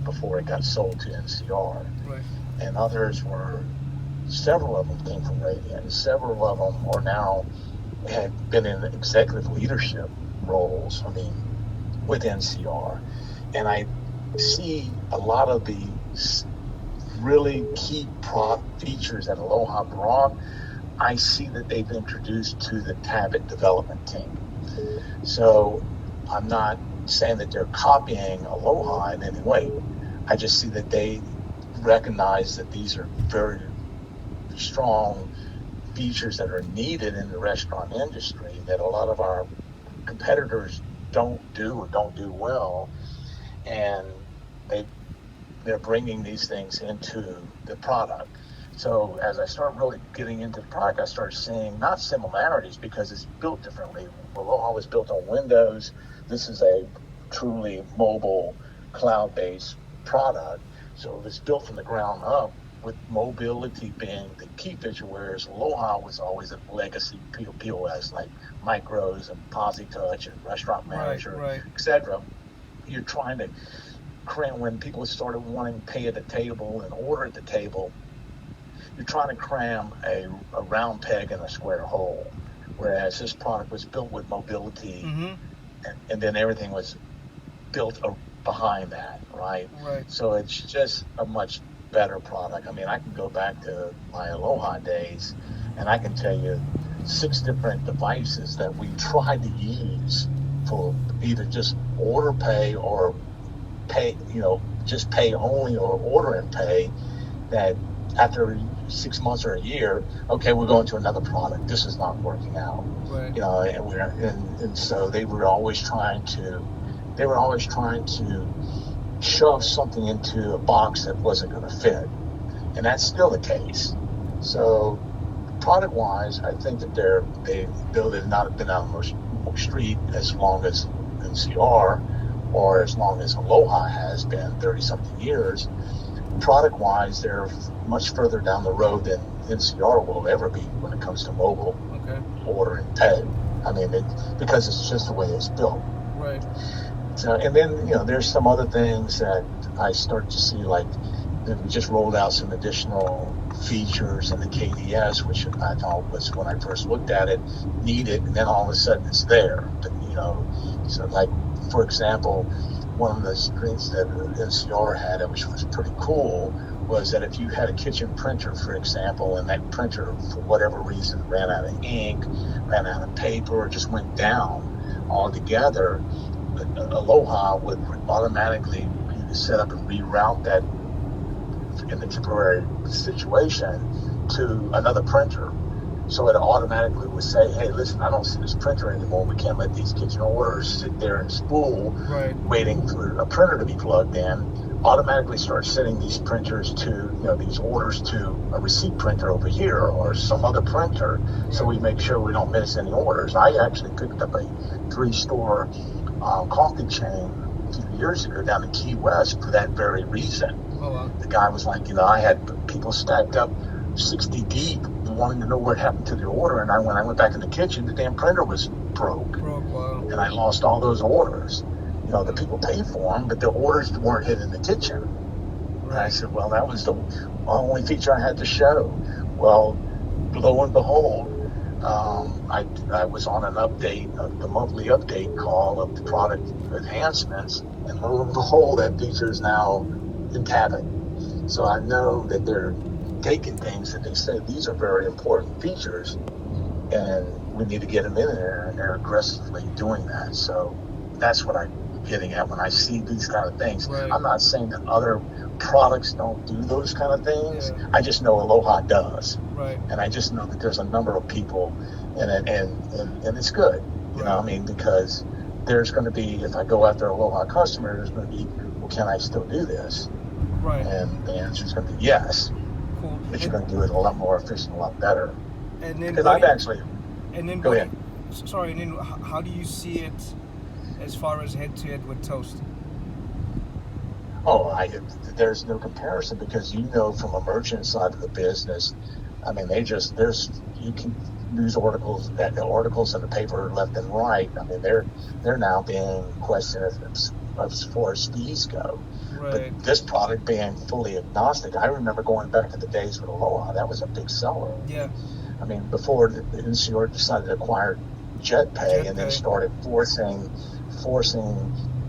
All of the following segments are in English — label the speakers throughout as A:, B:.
A: before it got sold to NCR.
B: Right.
A: And several of them came from Radiant. Several of them are now had been in executive leadership roles, with NCR. And I see a lot of the really key features that Aloha brought. I see that they've introduced to the Tabit development team. So I'm not saying that they're copying Aloha in any way. I just see that they recognize that these are very strong features that are needed in the restaurant industry that a lot of our competitors don't do or don't do well. And they're bringing these things into the product. So as I start really getting into the product, I start seeing not similarities because it's built differently. Aloha was built on Windows. This is a truly mobile, cloud-based product. So it was built from the ground up with mobility being the key feature, whereas Aloha was always a legacy POS like Micros and PosiTouch and Restaurant Manager,
B: right.
A: etc. You're trying to cram, when people started wanting to pay at the table and order at the table, you're trying to cram a round peg in a square hole, whereas this product was built with mobility, and then everything was built behind that, right? So it's just a much better product. I can go back to my Aloha days, and I can tell you 6 different devices that we tried to use for either just order pay or pay, just pay only or order and pay, that after 6 months or a year, okay, we're going to another product. This is not working out.
B: Right.
A: And so they were always trying to shove something into a box that wasn't going to fit. And that's still the case. So product-wise, I think that they've not been out on the street as long as NCR or as long as Aloha has been, 30-something years. Product-wise, they're much further down the road than NCR will ever be when it comes to mobile order and pay. Because it's just the way it's built.
B: Right.
A: So, and then, there's some other things that I start to see, like we just rolled out some additional features in the KDS, which I thought was, when I first looked at it, needed, and then all of a sudden it's there. So like, for example, one of the screens that NCR had, which was pretty cool, was that if you had a kitchen printer, for example, and that printer, for whatever reason, ran out of ink, ran out of paper, or just went down altogether, Aloha would automatically set up and reroute that in the temporary situation to another printer. So it automatically would say, hey, listen, I don't see this printer anymore. We can't let these kitchen orders sit there and spool, waiting for a printer to be plugged in. Automatically start sending these printers to, these orders to a receipt printer over here or some other printer, so we make sure we don't miss any orders. I actually picked up a 3-store coffee chain a few years ago down in Key West for that very reason.
B: Oh, wow.
A: The guy was like, I had people stacked up 60 deep wanting to know what happened to the order, and when I went back in the kitchen, the damn printer was broke.
B: Wow.
A: And I lost all those orders. The people paid for them, but the orders weren't hit in the kitchen. Right. And I said, well, that was the only feature I had to show. Well, lo and behold, I was on an update, the monthly update call of the product enhancements, and lo and behold, that feature is now in Tabit. So I know that they're taking things that they say these are very important features, and we need to get them in there, and they're aggressively doing that. So that's what I'm getting at when I see these kind of things.
B: Right.
A: I'm not saying that other products don't do those kind of things. I just know Aloha does.
B: Right.
A: And I just know that there's a number of people in it, and it's good. Because there's going to be, if I go after Aloha customer, there's going to be, well, can I still do this?
B: Right.
A: And the answer is going to be yes.
B: Cool.
A: But you're going to do it a lot more efficient, a lot better.
B: And then
A: because I've actually.
B: And then
A: go ahead.
B: Sorry. And then how do you see it as far as head-to-head with Toast?
A: There's no comparison, because from a merchant side of the business, you can news articles in the paper left and right. They're now being questioned as far as fees go. But
B: Right.
A: this product being fully agnostic, I remember going back to the days with Aloha. That was a big seller.
B: Yeah.
A: I mean, before the NCR decided to acquire JetPay and then
B: JetPay.
A: started forcing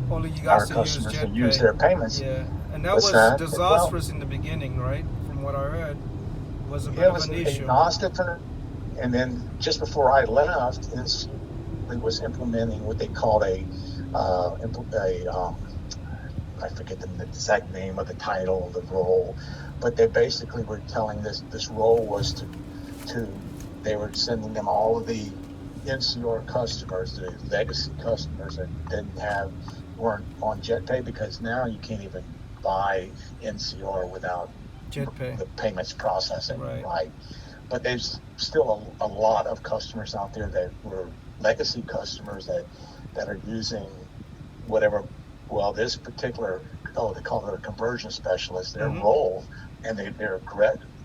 B: Only you guys
A: our
B: to use
A: customers to use
B: JetPay.
A: their payments.
B: Yeah. And that
A: What's
B: was
A: that? Well,
B: disastrous in the beginning, right? From what I heard, it was a bit
A: it
B: of
A: was
B: an issue.
A: agnostic, and then just before I left, NCR was implementing what they called I forget the exact name of the title of the role, but they basically were telling this role was to they were sending them all of the NCR customers, the legacy customers that weren't on JetPay, because now you can't even buy NCR without
B: JetPay.
A: the payments processing,
B: Right.
A: right? But there's still a lot of customers out there that were legacy customers that are using whatever. Well, this particular, they call it a conversion specialist, their
B: Mm-hmm.
A: role, and they're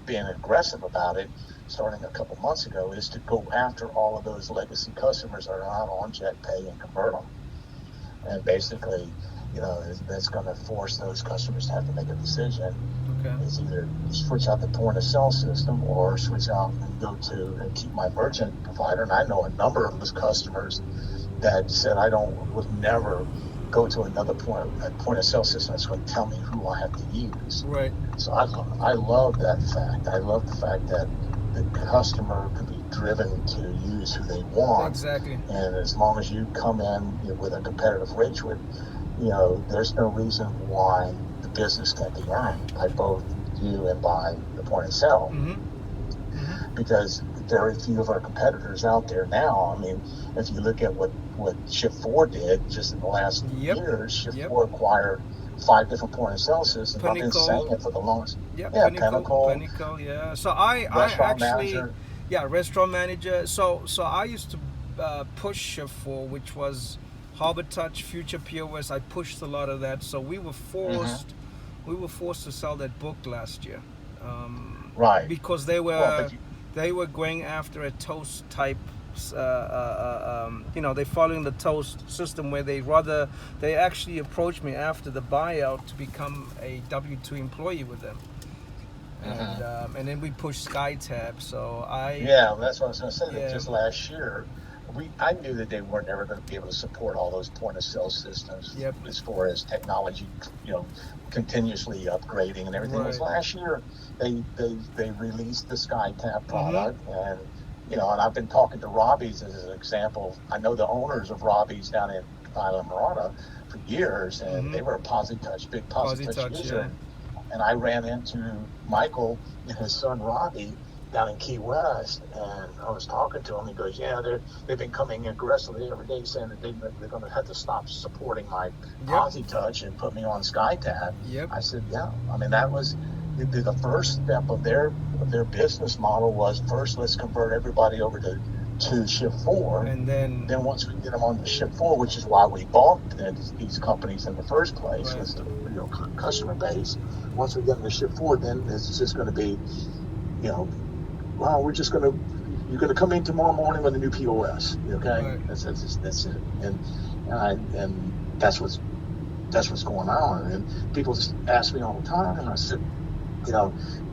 A: being aggressive about it starting a couple months ago, is to go after all of those legacy customers that are not on JetPay and convert them. And basically, that's going to force those customers to have to make a decision.
B: Okay.
A: It's either switch out the point of sale system or switch out and go to and keep my merchant provider. And I know a number of those customers that said would never go to another point of sale system that's going to tell me who I have to use.
B: Right.
A: So I love that fact. I love the fact that the customer can be driven to use who they want.
B: Exactly.
A: And as long as you come in with a competitive rate with, there's no reason why the business can't be earned by both you and by the point of sale.
B: Mm-hmm. Mm-hmm.
A: Because very few of our competitors out there now. I mean, if you look at what Shift4 did just in the last years, Shift4 acquired 5 different point of sale systems. I've been saying it for the longest.
B: Yeah,
A: Yeah,
B: Pinnacle, yeah. So I actually,
A: manager.
B: Yeah, restaurant manager. So I used to push Shift4, which was Harbor Touch, Future POS. I pushed a lot of that. So we were forced to sell that book last year.
A: Right.
B: Because they were going after a Toast type. They're following the Toast system where they actually approached me after the buyout to become a W-2 employee with them. And then we pushed SkyTab. So
A: that's what I was going to say. That just last year, I knew that they weren't ever going to be able to support all those point of sale systems.
B: Yep.
A: As far as technology, continuously upgrading and everything.
B: Right.
A: Last year, they released the SkyTab product, and and I've been talking to Robbie's as an example. I know the owners of Robbie's down in Isla Mirada for years, and they were a big PosiTouch user.
B: Yeah.
A: And I ran into Michael and his son Robbie down in Key West, and I was talking to him. He goes, "Yeah, they've been coming aggressively every day, saying that they're going to have to stop supporting my PosiTouch and put me on SkyTab."
B: Yep.
A: I said, "Yeah." I mean, that was the first step of their business model. Was first, let's convert everybody over to Shift4,
B: and then
A: once we get them on the Shift4, which is why we bought these companies in the first place, was the customer base. Once we get them to Shift4, then it's just going to be, well, you're going to come in tomorrow morning with a new POS. Okay,
B: right.
A: That's it, and that's what's going on. And people just ask me all the time, and I said,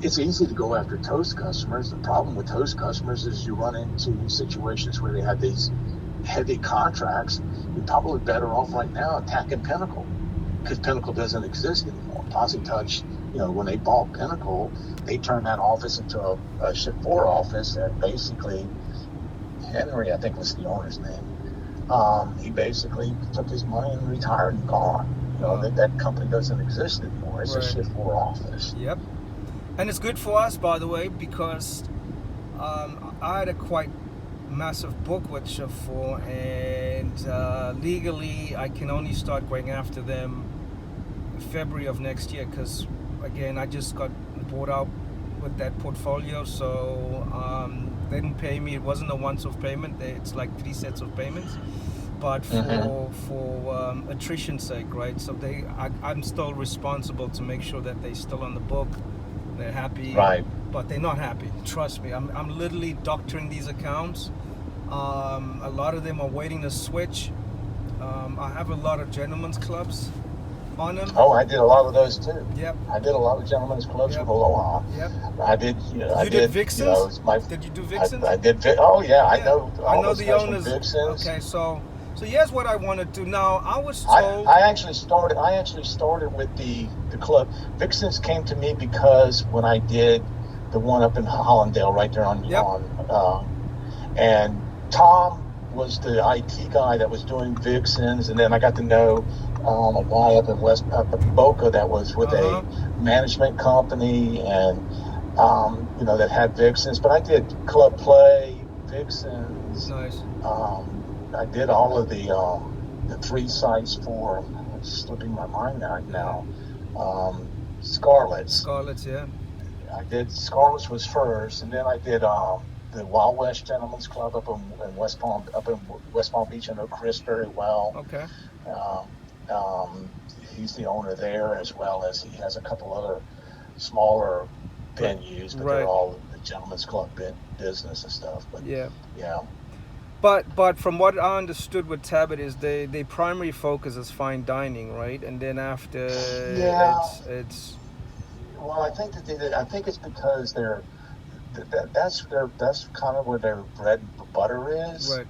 A: it's easy to go after Toast customers. The problem with Toast customers is you run into situations where they have these heavy contracts. You're probably better off right now attacking Pinnacle, because Pinnacle doesn't exist anymore. PosiTouch, when they bought Pinnacle, they turned that office into a Shift4 office, and basically Henry, I think was the owner's name. He basically took his money and retired and gone. That company doesn't exist anymore. It's a Shift4 office.
B: Yep. And it's good for us, by the way, because I had a quite massive book with Shift4, and legally I can only start going after them February of next year, because again, I just got bought out with that portfolio, so they didn't pay me. It wasn't a once-off payment. It's like 3 sets of payments, but for attrition's sake, right? So I'm still responsible to make sure that they're still on the book. They're happy,
A: right?
B: But they're not happy. Trust me. I'm literally doctoring these accounts. A lot of them are waiting to switch. I have a lot of gentlemen's clubs on them?
A: Oh, I did a lot of those too.
B: Yep.
A: I did a lot of gentlemen's clubs
B: Yep.
A: with Aloha.
B: Yep.
A: I did,
B: You did Vixens?
A: it's my,
B: Did you do Vixens?
A: I did, oh yeah, I
B: Yeah.
A: know
B: I
A: all
B: know
A: those
B: the
A: guys from
B: owners.
A: Vixens.
B: Okay, so here's what I want to do. Now, I was told.
A: I actually started with the club. Vixens came to me because when I did the one up in Hollandale, right there
B: Yep.
A: and Tom was the IT guy that was doing Vixens, and then I got to know a guy up in Boca that was with a management company, and that had Vixens. But I did Club Play, Vixens.
B: Nice.
A: I did all of the 3 sites for. It's slipping my mind right now. Scarlet's.
B: Scarlet's, yeah.
A: I did Scarlet's was first, and then I did the Wild West Gentlemen's Club up in West Palm Beach. I know Chris very well.
B: Okay.
A: He's the owner there, as well as he has a couple other smaller venues, but they're all the Gentlemen's Club business and stuff. But yeah.
B: But from what I understood with Tabit is they primary focus is fine dining, right? And then after it's.
A: Well, I think I think it's because that's kind of where their bread and butter is,
B: right?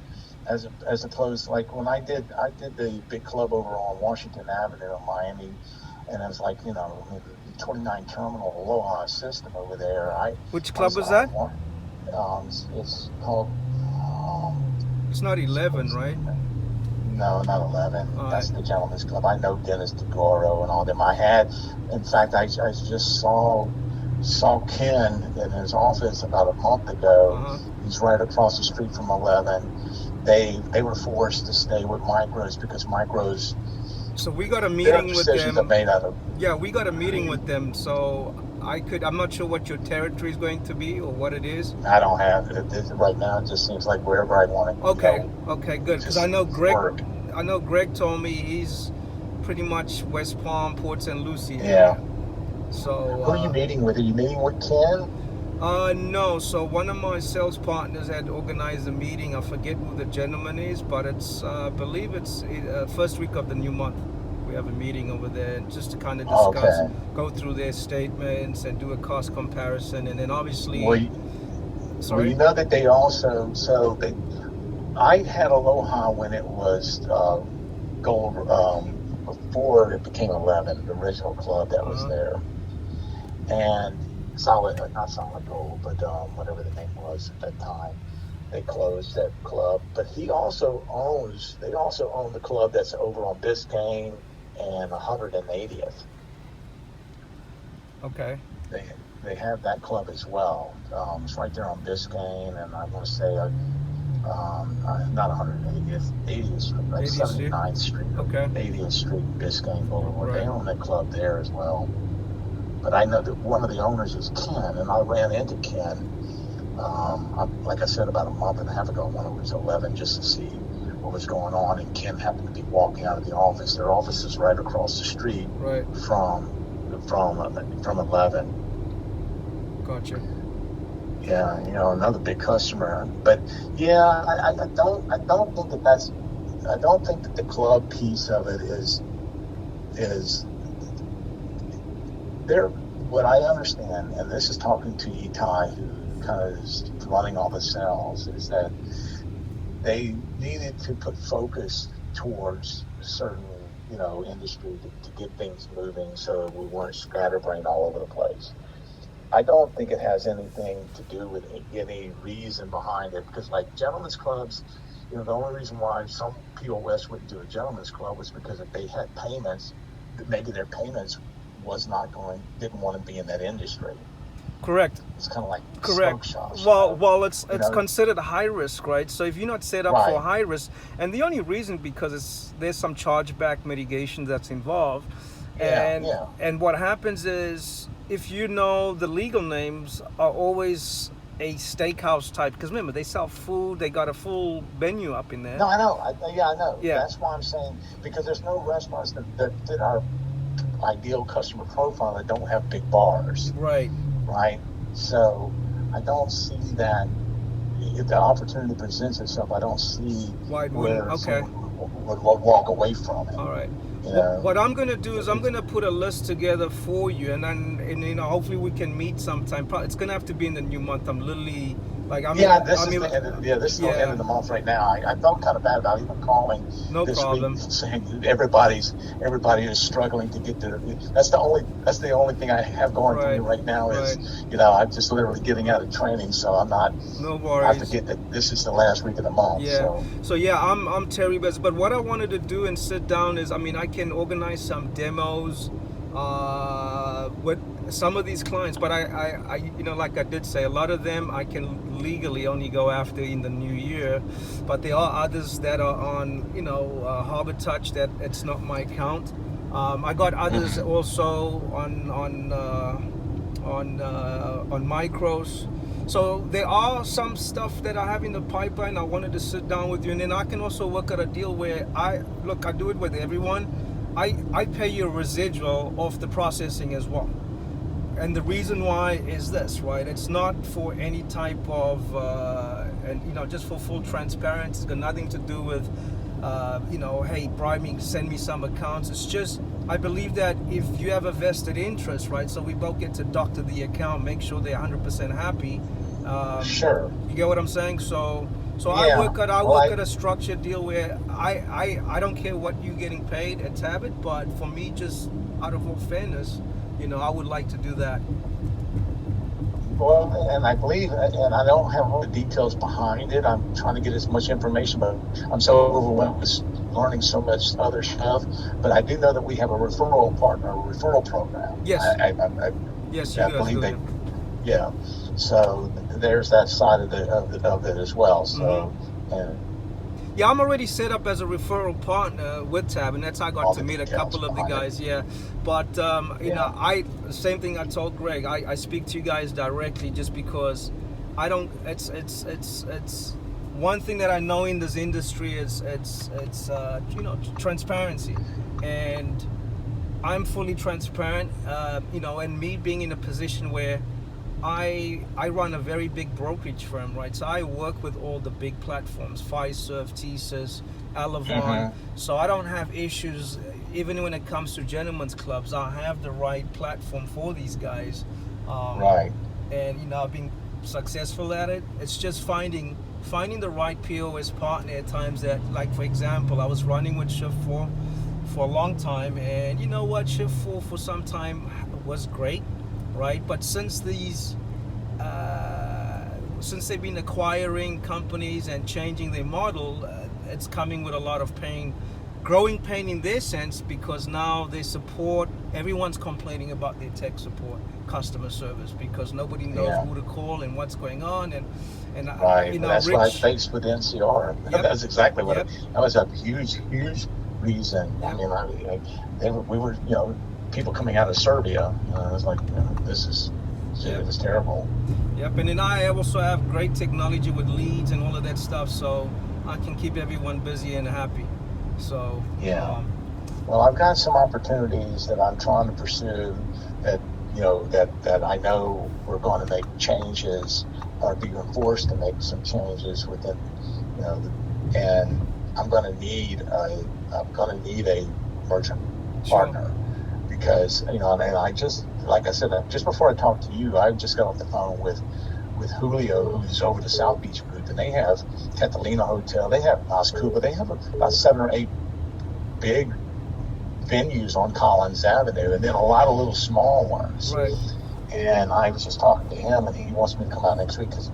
A: As opposed, like when I did the big club over on Washington Avenue in Miami, and it was like 29 terminal Aloha system over there.
B: Which club was that?
A: It's called.
B: It's not 11, right?
A: No, not 11. That's the Gentlemen's Club. I know Dennis DeGoro and all them. In fact, I just saw Ken in his office about a month ago. He's right across the street from 11. They were forced to stay with Micros because Micros.
B: So we got a meeting with them.
A: Are made out of.
B: Yeah, we got a meeting with them. So I'm not sure what your territory is going to be or what it is.
A: I don't have it. Right now, it just seems like wherever I want to
B: go. Okay, good. Because I know Greg told me he's pretty much West Palm, Port St. Lucie.
A: Yeah.
B: So.
A: Who are you meeting with? Are you meeting with Ken?
B: No. So one of my sales partners had organized a meeting. I forget who the gentleman is, but it's I believe it's first week of the new month. We have a meeting over there just to kind of discuss, go through their statements and do a cost comparison, and then obviously.
A: Well, you know that they also I had Aloha when it was gold before it became 11, the original club that was there, and not solid gold, but whatever the name was at that time. They closed that club, but they also own the club that's over on Biscayne and 180th.
B: Okay.
A: They have that club as well. It's right there on Biscayne, and I want to say not 180th, 80th Street, like 79th Street.
B: Okay.
A: 80th Street, Biscayne Boulevard.
B: Right.
A: They own that club there as well. But I know that one of the owners is Ken, and I ran into Ken, like I said, about a month and a half ago when it was 11, just to see what was going on. And Ken happened to be walking out of the office. Their office is right across the street from 11.
B: Gotcha.
A: Yeah, another big customer. But yeah, I don't think that the club piece of it is there. What I understand, and this is talking to Itai, who kind of is running all the sales, is that they needed to put focus towards a certain industry to get things moving, so we weren't scatterbrained all over the place. I don't think it has anything to do with any reason behind it, because like gentlemen's clubs, the only reason why some people West wouldn't do a gentlemen's club was because if they had payments, maybe their payments didn't want to be in that industry.
B: Correct.
A: It's kind of like
B: correct.
A: Smoke shops.
B: Well, it's considered high risk, right? So if you're not set up for high risk, and the only reason because there's some chargeback mitigation that's involved, and what happens is if the legal names are always a steakhouse type, because remember they sell food, they got a full menu up in there.
A: No, I know. I know. Yeah. That's why I'm saying, because there's no restaurants that are ideal customer profile that don't have big bars.
B: Right.
A: So I don't see that if the opportunity presents itself. I don't see
B: why
A: where someone would walk away from it.
B: All right.
A: You know.
B: What I'm gonna do is I'm gonna put a list together for you, and then hopefully we can meet sometime. It's gonna have to be in the new month. I'm literally like
A: Yeah, this is the end
B: yeah,
A: of the month right now. I felt kind of bad about even calling
B: no
A: this week,
B: problem.
A: saying that everybody is struggling to get to. That's the only thing I have going for me
B: Right,
A: right now is,
B: right.
A: I'm just literally getting out of training, so
B: No
A: I
B: worries.
A: forget that this is the last week of the month.
B: Yeah.
A: So
B: So yeah, I'm Terry Best. But what I wanted to do and sit down is, I can organize some demos with some of these clients. But like I did say, a lot of them I can legally only go after in the new year. But there are others that are on, Harbor Touch that it's not my account. I got others
A: mhm.
B: also on micros. So there are some stuff that I have in the pipeline. I wanted to sit down with you, and then I can also work out a deal where I do it with everyone. I pay you a residual off the processing as well. And the reason why is this, right? It's not for any type of, just for full transparency. It's got nothing to do with, hey, bribe me, send me some accounts. It's just, I believe that if you have a vested interest, right? So we both get to doctor the account, make sure they're 100% happy.
A: Sure.
B: You get what I'm saying? So I
A: Yeah.
B: work out a structured deal where I don't care what you're getting paid at Tabit, but for me, just out of all fairness, I would like to do that.
A: Well, and I believe, and I don't have all the details behind it. I'm trying to get as much information, but I'm so overwhelmed with learning so much other stuff. But I do know that we have a referral partner, a referral program.
B: Yes.
A: I,
B: Yes, you
A: I
B: guys
A: believe
B: do.
A: they, yeah. So there's that side of it as well.
B: Mm-hmm.
A: So, and
B: Yeah, I'm already set up as a referral partner with Tab, and that's how I got
A: all
B: to
A: the
B: meet a
A: details
B: couple of the
A: behind it.
B: guys. Yeah, but
A: Yeah.
B: same thing I told Greg. I speak to you guys directly just because I don't. It's one thing that I know in this industry is it's transparency, and I'm fully transparent. And me being in a position where I run a very big brokerage firm, right? So I work with all the big platforms, Fiserv, TSYS, Elavon.
A: Hmm.
B: So I don't have issues, even when it comes to gentlemen's clubs. I have the right platform for these guys, um,
A: Right.
B: and I've been successful at it. It's just finding the right POS partner at times that, like for example, I was running with Shift 4 for a long time, and you know what, Shift 4 for some time was great, right? But since they've been acquiring companies and changing their model, it's coming with a lot of pain, growing pain in their sense, because now their support, everyone's complaining about their tech support, customer service, because nobody knows
A: Yeah.
B: who to call and what's going on, and
A: Right. Well, that's what I
B: Rich.
A: faced with NCR.
B: Yep.
A: That's exactly what
B: Yep.
A: that was, a huge reason. I
B: Yep.
A: mean, we were, people coming out of Serbia. I was like,
B: Yep.
A: it was terrible.
B: Yep, and then I also have great technology with leads and all of that stuff, so I can keep everyone busy and happy. So,
A: Yeah. Well, I've got some opportunities that I'm trying to pursue that, that I know we're going to make changes or being forced to make some changes within, and I'm going to need a merchant
B: sure.
A: partner because, and I just, like I said, just before I talked to you, I just got off the phone with Julio, who's over the South Beach group, and they have Catalina Hotel, they have Las Cuba, they have about 7 or 8 big venues on Collins Avenue, and then a lot of little small ones.
B: Right.
A: And I was just talking to him, and he wants me to come out next week because,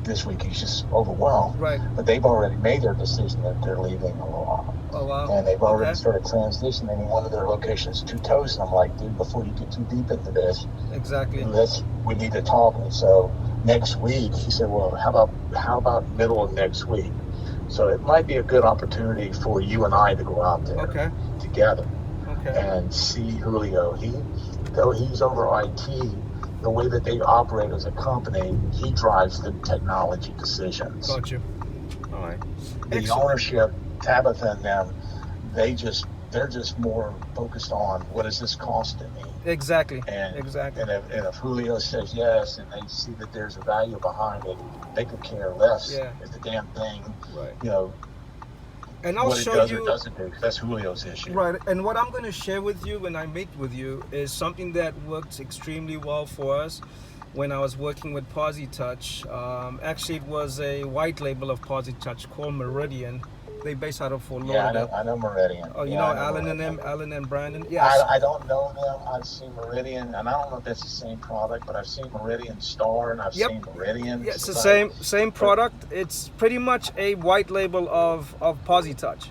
A: this week he's just overwhelmed.
B: Right.
A: But they've already made their decision that they're leaving Aloha.
B: Oh wow.
A: And they've already
B: Okay.
A: started transitioning one of their locations to Toast. And I'm like, dude, before you get too deep into this,
B: Exactly.
A: we need to talk. And so next week, he said, well, how about middle of next week? So it might be a good opportunity for you and I to go out there
B: Okay.
A: together
B: Okay.
A: and see Julio. Though he's over IT, the way that they operate as a company, he drives the technology decisions.
B: Got you. All right.
A: The
B: Excellent.
A: ownership, Tabitha and them, they're just more focused on what is this costing me.
B: Exactly.
A: And
B: Exactly.
A: if Julio says yes, and they see that there's a value behind it, they could care less
B: Yeah.
A: if the damn thing,
B: Right. And I'll
A: what it
B: show
A: does or
B: you.
A: doesn't do, because that's Julio's issue.
B: Right, and what I'm going to share with you when I meet with you is something that worked extremely well for us when I was working with PosiTouch. Actually, it was a white label of PosiTouch called Meridian. They based out of Fort
A: Yeah,
B: Lauderdale.
A: I know Meridian.
B: Oh, you
A: Yeah,
B: know
A: I know
B: Alan and
A: Meridian.
B: them, Alan and Brandon. Yes.
A: I don't know them. I've seen Meridian, and I don't know if that's the same product, but I've seen Meridian Star, and I've
B: Yep.
A: seen Meridian
B: Yeah, it's the
A: Society.
B: same
A: But
B: product. It's pretty much a white label of PosiTouch.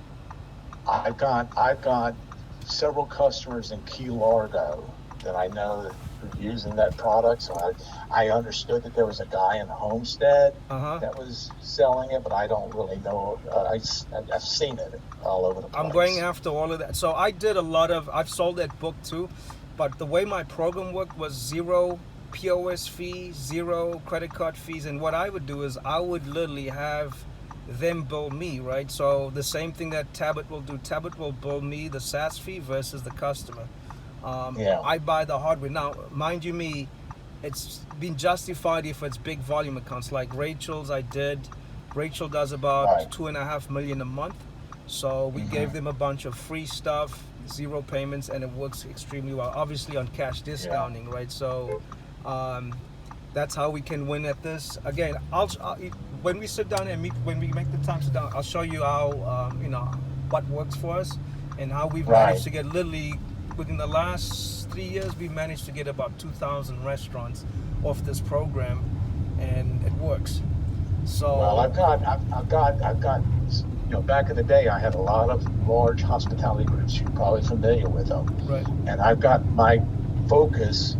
A: I've got several customers in Key Largo that I know that are using that product. So I understood that there was a guy in Homestead
B: Uh huh.
A: that was selling it, but I don't really know. I've seen it all over the
B: I'm going
A: place.
B: after all of that. So I did a lot of. I've sold that book too, but the way my program worked was zero POS fees, zero credit card fees, and what I would do is I would literally have them bill me, right? So the same thing that Tablet will do. Tablet will bill me the SaaS fee versus the customer.
A: Yeah,
B: I buy the hardware. Now, mind you, me, it's been justified if it's big volume accounts like Rachel's. I did. Rachel does
A: right.
B: about 2.5 million a month. So we gave
A: Hmm.
B: them a bunch of free stuff, zero payments, and it works extremely well. Obviously on cash
A: Yeah,
B: discounting, right? So um, that's how we can win at this. Again, when we sit down and meet, when we make the time to sit down, I'll show you how what works for us and how we've
A: right.
B: managed to get literally within the last 3 years, we managed to get about 2,000 restaurants off this program, and it works.
A: Well,
B: So
A: I've got. Back in the day, I had a lot of large hospitality groups. You're probably familiar with them,
B: right,
A: and I've got my focus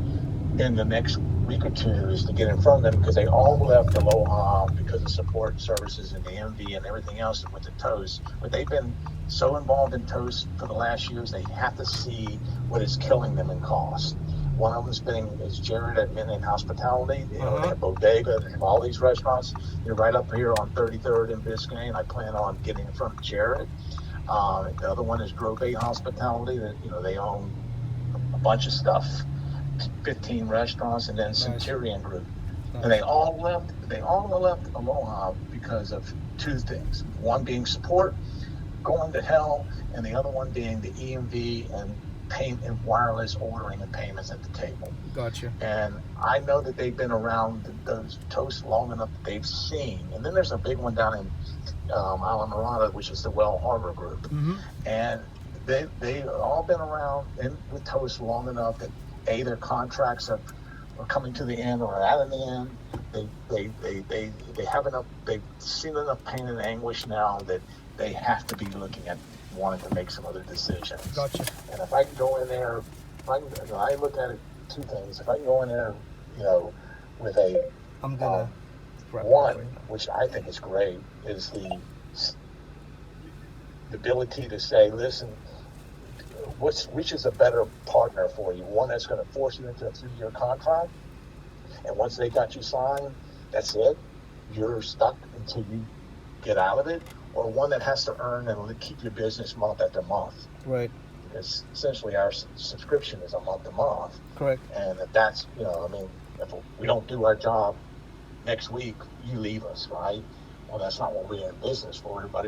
A: in the next week or two is to get in front of them because they all left Aloha because of support and services and the MV and everything else with the Toast. But they've been so involved in Toast for the last years, they have to see what is killing them in cost. One of them's been is Jared at Midnight Hospitality. They
B: uh-huh,
A: have Bodega, they have all these restaurants. They're right up here on 33rd and Biscayne. I plan on getting in front of Jared. The other one is Grove Bay Hospitality. That they own a bunch of stuff, 15 restaurants, and then
B: nice,
A: Centurion Group. And
B: nice,
A: they all left Aloha because of two things. One being support, going to hell, and the other one being the EMV and pay and wireless ordering and payments at the table.
B: gotcha.
A: And I know that they've been around those toasts long enough that they've seen. And then there's a big one down in Isla Mirada, which is the Well Harbor Group.
B: Mm-hmm.
A: And they've all been around with Toast long enough that their contracts are coming to the end or are at an end. They have enough. They've seen enough pain and anguish now that they have to be looking at wanting to make some other decisions.
B: Gotcha.
A: And if I can go in there, I look at it two things. If I can go in there, with a
B: I'm gonna wrap it up
A: one,
B: right now.
A: which I think is great, is the ability to say, listen, which is a better partner for you? One that's going to force you into a 3-year contract, and once they got you signed, that's it. You're stuck until you get out of it, or one that has to earn and keep your business month after month.
B: Right.
A: Because essentially our subscription is a month to month,
B: Correct.
A: and if that's if we don't do our job next week, you leave us, right? Well, that's not what we're in business for. Everybody